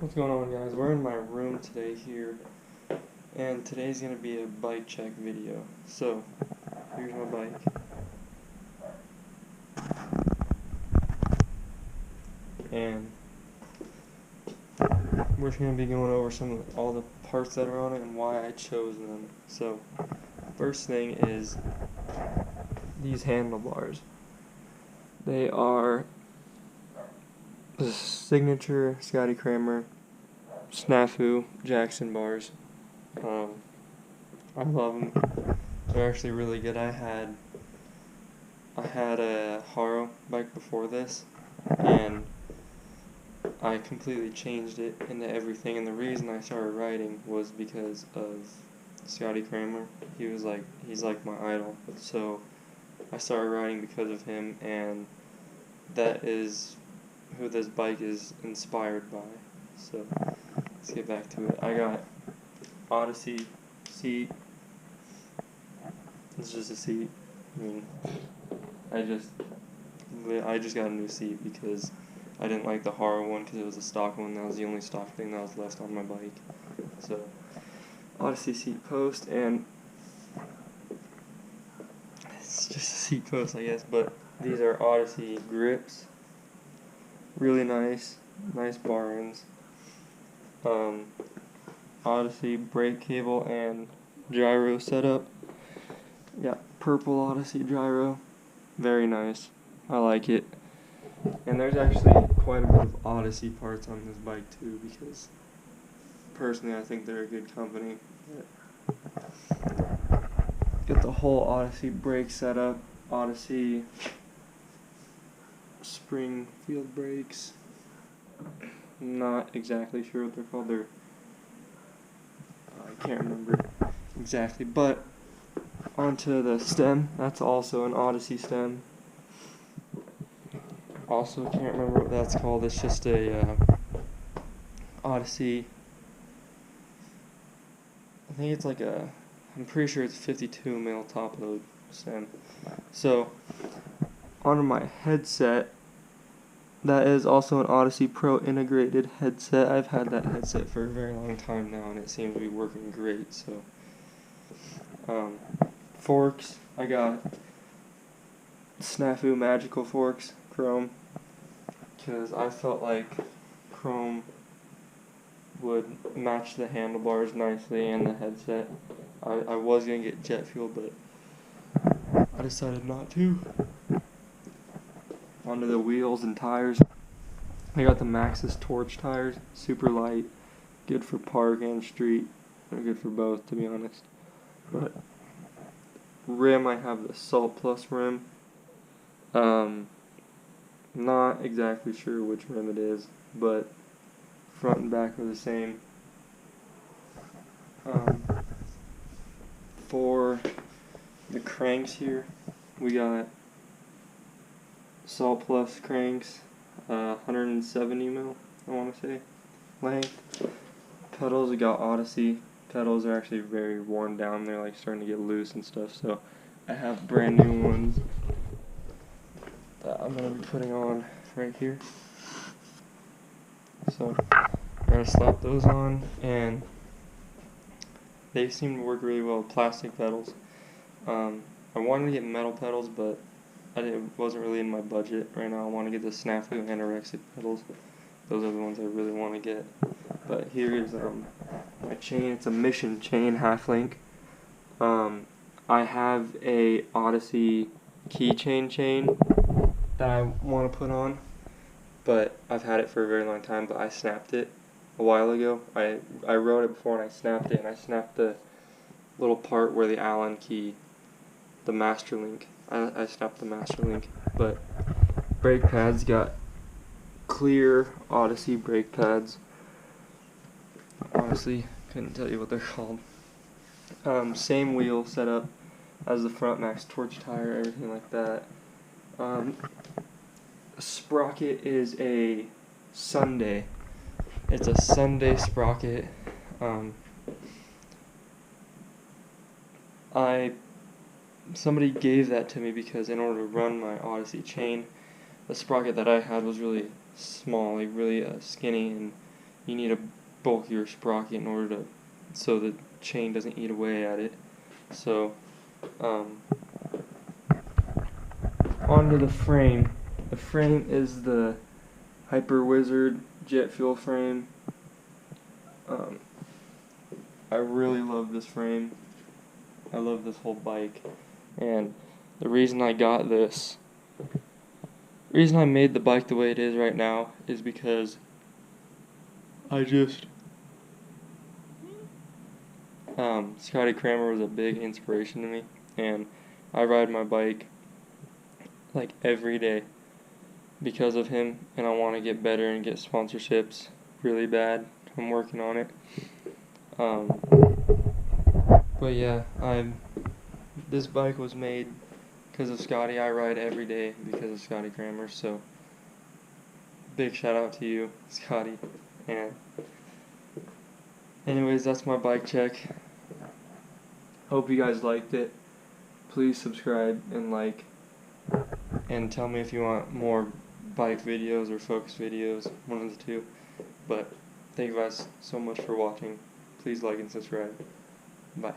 What's going on, guys? We're in my room today here, and today's gonna be a bike check video. So, here's my bike. And we're just gonna be going over all the parts that are on it and why I chose them. So, first thing is these handlebars. They are the signature Scotty Cranmer Snafu Jackson bars. I love them. They're actually really good. I had a Haro bike before this, and I completely changed it into everything. And the reason I started riding was because of Scotty Cranmer. He's like my idol. So I started riding because of him, and that is who this bike is inspired by. So let's get back to it. I got Odyssey seat. It's just a seat. I mean, I just got a new seat because I didn't like the Haro one because it was a stock one. That was the only stock thing that was left on my bike. So Odyssey seat post, and it's just a seat post, I guess. But these are Odyssey grips. Really nice bar ends. Odyssey brake cable and gyro setup. Got purple Odyssey gyro. Very nice. I like it. And there's actually quite a bit of Odyssey parts on this bike too, because personally I think they're a good company. Get the whole Odyssey brake setup. Odyssey spring field brakes. Not exactly sure what they're called. I can't remember exactly, but onto the stem. That's also an Odyssey stem. Also can't remember what that's called. It's just a Odyssey. I think it's like I'm pretty sure it's 52 mil top load stem. So onto my headset. That is also an Odyssey Pro integrated headset. I've had that headset for a very long time now, and it seems to be working great. So, forks. I got Snafu Magical Forks, chrome, because I felt like chrome would match the handlebars nicely and the headset. I was going to get jet fuel, but I decided not to. Onto the wheels and tires. I got the Maxxis Torch tires, super light, good for park and street. They're good for both, to be honest. But rim, I have the Salt Plus rim. Not exactly sure which rim it is, but front and back are the same. For the cranks here, we got Salt Plus cranks, 170 mil, I want to say, length. Pedals, we got Odyssey. Pedals are actually very worn down. They're like starting to get loose and stuff, so I have brand new ones that I'm going to be putting on right here. So I'm going to slap those on, and they seem to work really well with plastic pedals. I wanted to get metal pedals, but it wasn't really in my budget right now. I want to get the Snafu Anorexic pedals. Those are the ones I really want to get. But here is my chain. It's a Mission chain, half link. I have a Odyssey keychain chain that I want to put on, but I've had it for a very long time, but I snapped it a while ago. I wrote it before and I snapped it, and I snapped the little part where the Allen key, the master link. I snapped the master link. But brake pads, got clear Odyssey brake pads. Honestly, couldn't tell you what they're called. Same wheel setup as the front, Max Torch tire, everything like that. Sprocket is a Sunday. It's a Sunday sprocket. Somebody gave that to me because in order to run my Odyssey chain, the sprocket that I had was really small, like really skinny, and you need a bulkier sprocket in order to, so the chain doesn't eat away at it. So, onto the frame. The frame is the Hyper Wizard jet fuel frame. I really love this frame. I love this whole bike. And the reason I got this, the reason I made the bike the way it is right now is because Scotty Cranmer was a big inspiration to me, and I ride my bike like every day because of him, and I want to get better and get sponsorships really bad. I'm working on it. But yeah, this bike was made because of Scotty. I ride every day because of Scotty Cranmer, so big shout out to you, Scotty. And anyways, that's my bike check. Hope you guys liked it. Please subscribe and like, and tell me if you want more bike videos or focus videos, one of the two. But thank you guys so much for watching. Please like and subscribe. Bye.